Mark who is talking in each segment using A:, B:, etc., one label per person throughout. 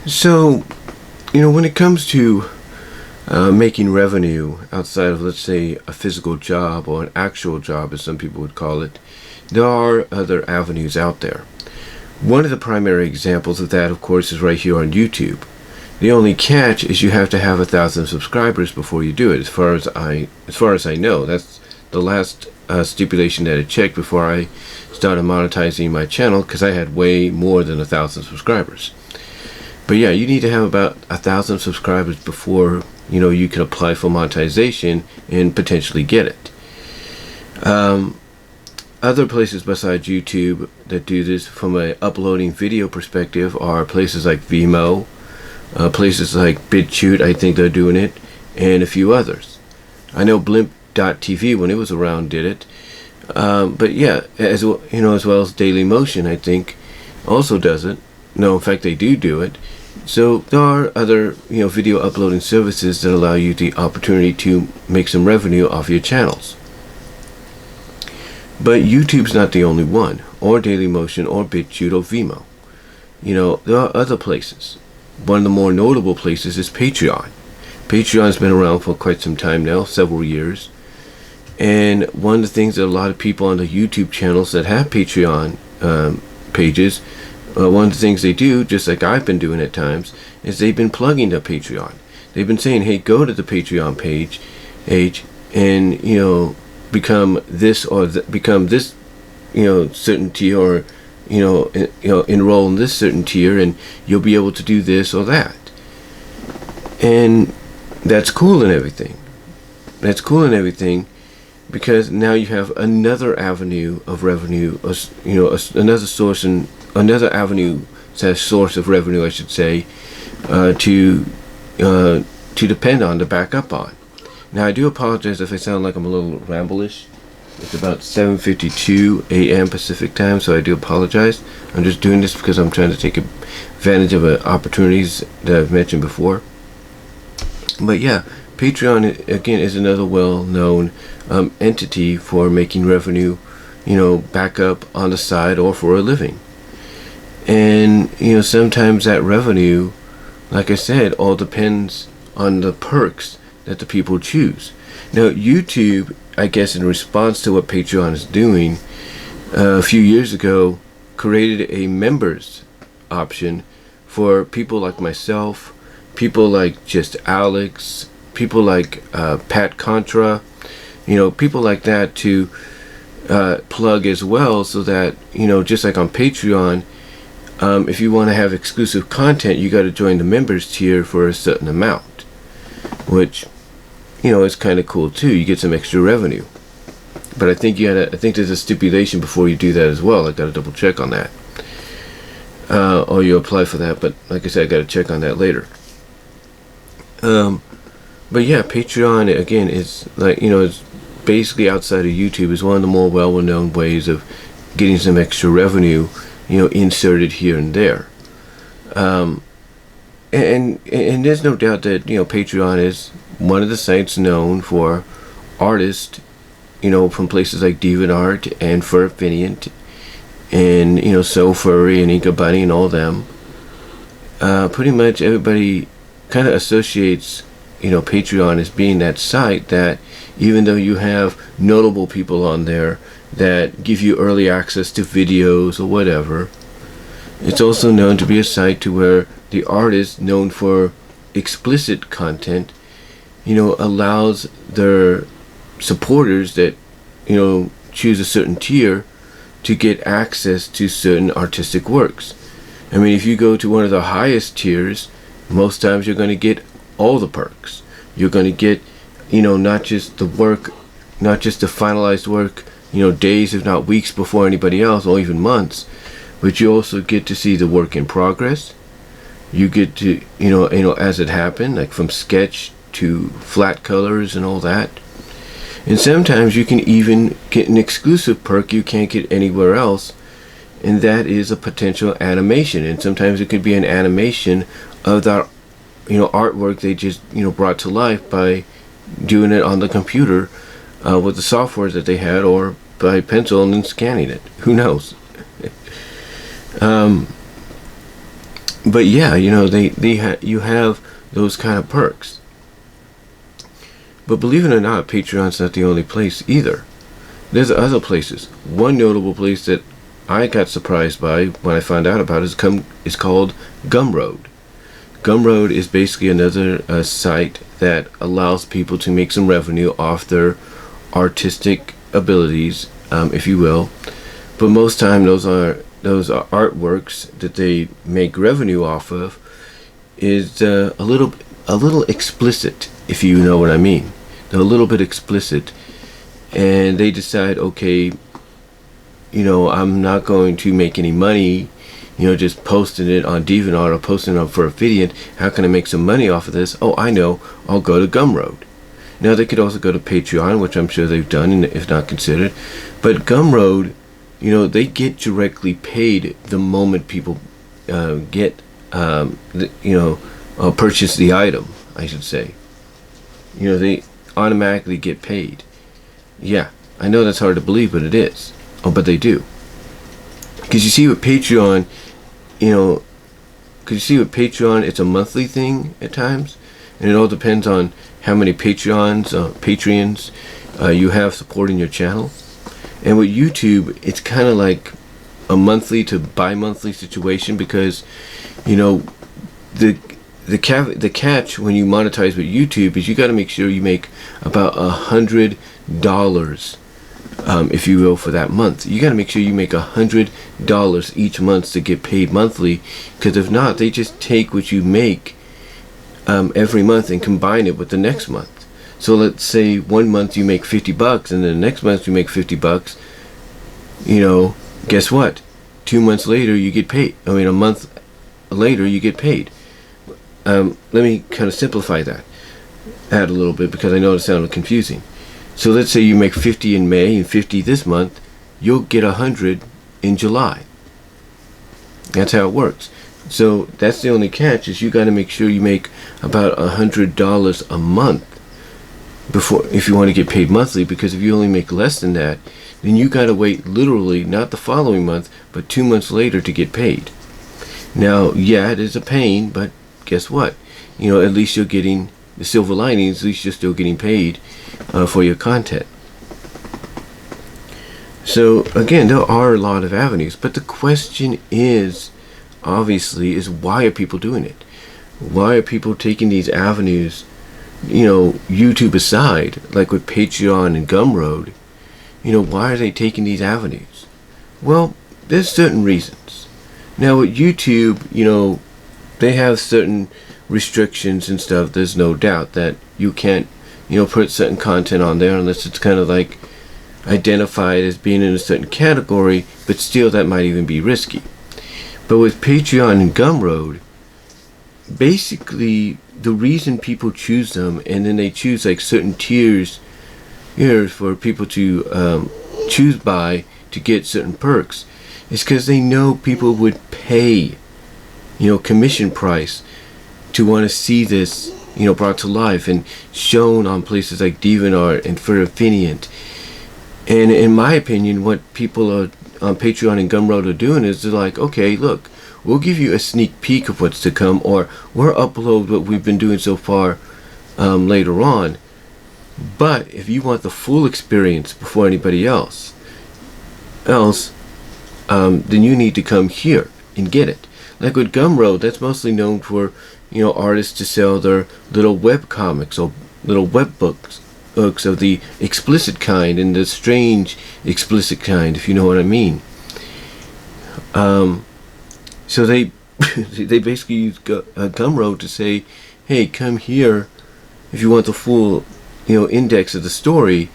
A: So, when it comes to making revenue outside of, let's say, a physical job or an actual job, as some people would call it, there are other avenues out there. One of the primary examples of that, of course, is right here on YouTube. The only catch is you have to have 1,000 subscribers before you do it. As far as I know, that's the last stipulation that I checked before I started monetizing my channel, because I had way more than 1,000 subscribers. But yeah, you need to have about 1,000 subscribers before you can apply for monetization and potentially get it. Other places besides YouTube that do this from a uploading video perspective are places like Vimeo, places like BitChute, I think they're doing it, and a few others. I know Blimp.tv, when it was around, did it. But yeah, as well as Dailymotion, I think, also does it. No, in fact, they do it. So there are other video uploading services that allow you the opportunity to make some revenue off your channels. But YouTube's not the only one, or Dailymotion, or BitChute, or Vimeo. There are other places. One of the more notable places is Patreon. Patreon's been around for quite some time now, several years. And one of the things that a lot of people on the YouTube channels that have Patreon pages, one of the things they do, just like I've been doing at times, is they've been plugging the Patreon. They've been saying, hey, go to the Patreon page and become this or become this certain tier, or enroll in this certain tier, and you'll be able to do this or that. And that's cool and everything. Because now you have another avenue of revenue, another source and another avenue source of revenue, I should say, to depend on, to back up on. Now, I do apologize if I sound like I'm a little ramblish. It's about 7:52 a.m. Pacific time, so I do apologize. I'm just doing this because I'm trying to take advantage of opportunities that I've mentioned before. But yeah, Patreon, again, is another well-known entity for making revenue, back up on the side or for a living. And sometimes that revenue, like I said, all depends on the perks that the people choose. Now, YouTube, I guess in response to what Patreon is doing, a few years ago created a members option for people like myself, people like Just Alex, people like Pat Contra, people like that, to plug as well, so that just like on Patreon, if you want to have exclusive content, you got to join the members tier for a certain amount, which it's kind of cool too. You get some extra revenue. But I think there's a stipulation before you do that as well. I got to double check on that. Or you apply for that, but like I said, I got to check on that later. But yeah, Patreon, again, is like, it's basically outside of YouTube, is one of the more well-known ways of getting some extra revenue, inserted here and there. And there's no doubt that Patreon is one of the sites known for artists, from places like DeviantArt and Furfinient and So Furry and Inka Bunny and all them. Pretty much everybody kind of associates Patreon as being that site that, even though you have notable people on there that give you early access to videos or whatever, it's also known to be a site to where the artist known for explicit content allows their supporters that choose a certain tier to get access to certain artistic works. I mean, if you go to one of the highest tiers, most times you're going to get all the perks. You're going to get not just the work, not just the finalized work, days if not weeks before anybody else, or even months, but you also get to see the work in progress. You get to as it happened, like from sketch to flat colors and all that. And sometimes you can even get an exclusive perk you can't get anywhere else, and that is a potential animation. And sometimes it could be an animation of that artwork they just brought to life by doing it on the computer with the software that they had, or by pencil and then scanning it. Who knows? but yeah, you know, you have those kind of perks. But believe it or not, Patreon's not the only place either. There's other places. One notable place that I got surprised by when I found out about it is called Gumroad. Gumroad is basically another site that allows people to make some revenue off their artistic abilities, if you will. But most time those artworks that they make revenue off of is a little explicit, if you know what I mean. They're a little bit explicit, and they decide, okay, you know, I'm not going to make any money, you know, just posting it on DeviantArt or posting it on for Affiliate. How can I make some money off of this? Oh, I know, I'll go to Gumroad. Now they could also go to Patreon, which I'm sure they've done, and if not considered. But Gumroad, you know, they get directly paid the moment people purchase the item, I should say. You know, they automatically get paid. Yeah, I know that's hard to believe, but it is. Oh, but they do. Because you see with Patreon, it's a monthly thing at times, and it all depends on how many Patreons you have supporting your channel. And with YouTube, it's kind of like a monthly to bi-monthly situation, because, you know, the catch when you monetize with YouTube is you got to make sure you make about $100, if you will, for that month. You got to make sure you make $100 each month to get paid monthly, because if not, they just take what you make every month and combine it with the next month. So let's say one month you make $50, and then the next month you make $50. You know, guess what? 2 months later you get paid. I mean, a month later you get paid. Let me kind of simplify that a little bit, because I know it sounded confusing. So let's say you make 50 in May and 50 this month, you'll get 100 in July. That's how it works. So that's the only catch, is you got to make sure you make about $100 a month if you want to get paid monthly, because if you only make less than that, then you got to wait literally not the following month, but 2 months later to get paid. Now, yeah, it is a pain, but guess what? You know, at least you're getting the silver linings. At least you're still getting paid for your content. So again, there are a lot of avenues, but the question is, obviously, is why are people doing it? Why are people taking these avenues? You know, YouTube aside, like with Patreon and Gumroad, you know, why are they taking these avenues? Well, there's certain reasons. Now with YouTube, you know, they have certain restrictions and stuff. There's no doubt that you can't, you know, put certain content on there unless it's kind of like identified as being in a certain category, but still that might even be risky. But with Patreon and Gumroad, basically the reason people choose them, and then they choose like certain tiers here for people to choose by to get certain perks, is because they know people would pay, you know, commission price to want to see this, you know, brought to life and shown on places like DeviantArt and for Affiliate. And in my opinion, what people are on Patreon and Gumroad are doing is they're like, okay, look, we'll give you a sneak peek of what's to come, or we'll upload what we've been doing so far later on. But if you want the full experience before anybody else, then you need to come here and get it. Like with Gumroad, that's mostly known for, you know, artists to sell their little web comics or little web books of the explicit kind and the strange explicit kind, if you know what I mean. So they they basically use Gumroad to say, hey, come here if you want the full, you know, index of the story,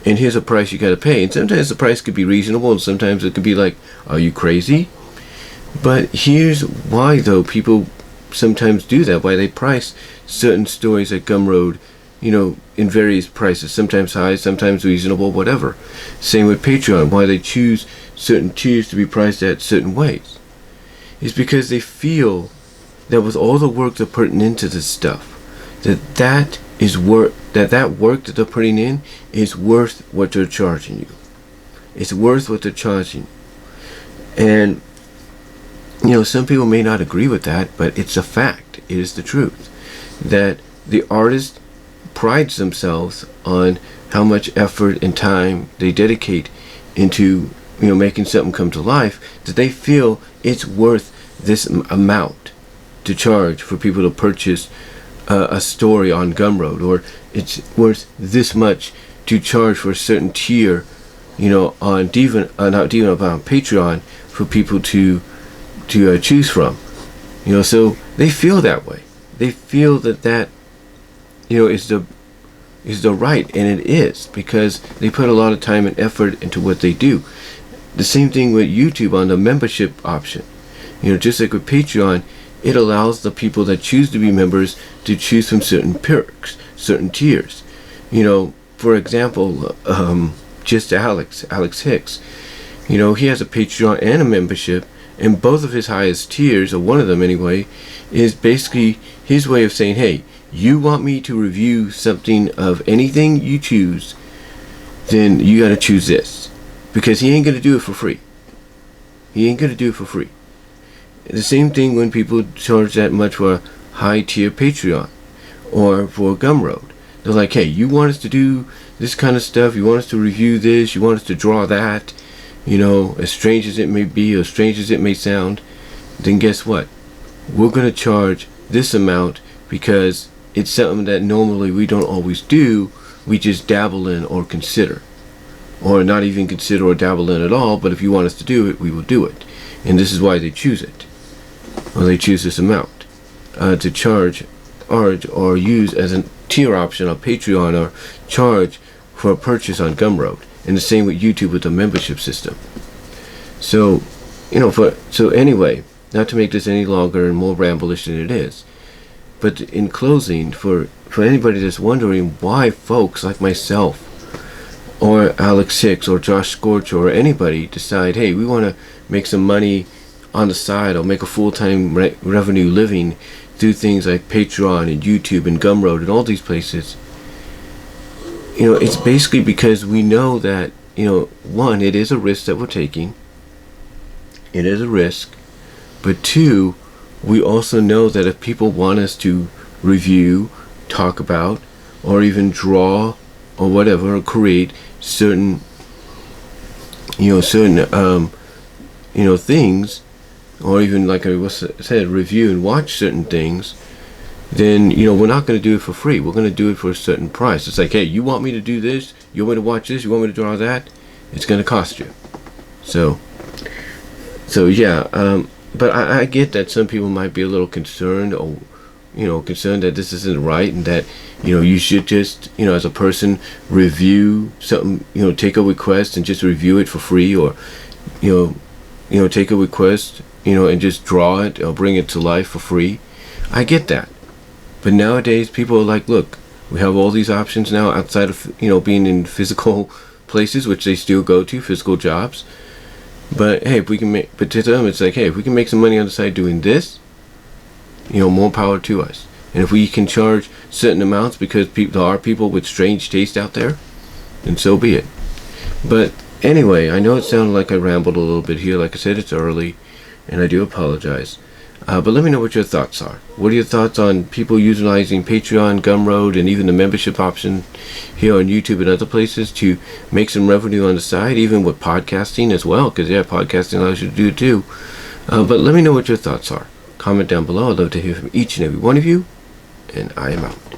A: and here's a price you got to pay. And sometimes the price could be reasonable, and sometimes it could be like, are you crazy? But here's why, though, people sometimes do that, why they price certain stories at Gumroad, you know, in various prices, sometimes high, sometimes reasonable, whatever. Same with Patreon, why they choose certain tiers to be priced at certain ways. Is because they feel that with all the work they're putting into this stuff, that work that they're putting in is worth what they're charging you. It's worth what they're charging you. And, you some people may not agree with that, but it's a fact. It is the truth that the artist prides themselves on how much effort and time they dedicate into making something come to life, that they feel it's worth this amount to charge for people to purchase a story on Gumroad, or it's worth this much to charge for a certain tier on not Diva, but on Patreon for people to choose from. So they feel that way. They feel that is the right, and it is, because they put a lot of time and effort into what they do. The same thing with YouTube on the membership option. Just like with Patreon, it allows the people that choose to be members to choose from certain perks, certain tiers. For example, just Alex Hicks, he has a Patreon and a membership, and both of his highest tiers, or one of them anyway, is basically his way of saying, hey, you want me to review something of anything you choose, then you got to choose this, because he ain't going to do it for free. He ain't going to do it for free. The same thing when people charge that much for a high tier Patreon or for Gumroad. They're like, hey, you want us to do this kind of stuff, you want us to review this, you want us to draw that, as strange as it may be, or strange as it may sound, then guess what? We're going to charge this amount because it's something that normally we don't always do. We just dabble in or consider, or not even consider or dabble in at all, but if you want us to do it, we will do it. And this is why they choose it, or they choose this amount to charge or use as a tier option on Patreon, or charge for a purchase on Gumroad. And the same with YouTube with the membership system. So anyway, not to make this any longer and more ramblish than it is, but in closing, for anybody that's wondering why folks like myself or Alex Hicks or Josh Scorcher or anybody decide, hey, we want to make some money on the side or make a full-time revenue living through things like Patreon and YouTube and Gumroad and all these places, it's basically because we know that, one, it is a risk that we're taking. It is a risk. But two, we also know that if people want us to review, talk about, or even draw or whatever, or create certain things, or even, like I said, review and watch certain things, then we're not going to do it for free. We're going to do it for a certain price. It's like, hey, you want me to do this, you want me to watch this, you want me to draw that, it's going to cost you. So yeah, but I get that some people might be a little concerned, or concerned that this isn't right, and that you should just as a person review something, take a request and just review it for free, or take a request and just draw it or bring it to life for free. I get that. But nowadays people are like, look, we have all these options now outside of being in physical places, which they still go to, physical jobs. But hey, if we can but to them it's like, hey, if we can make some money on the side doing this, more power to us. And if we can charge certain amounts because there are people with strange taste out there, then so be it. But anyway, I know it sounded like I rambled a little bit here. Like I said, it's early, and I do apologize. But let me know what your thoughts are. What are your thoughts on people utilizing Patreon, Gumroad, and even the membership option here on YouTube and other places to make some revenue on the side, even with podcasting as well, because yeah, podcasting allows you to do it too. But let me know what your thoughts are. Comment down below. I'd love to hear from each and every one of you, and I am out.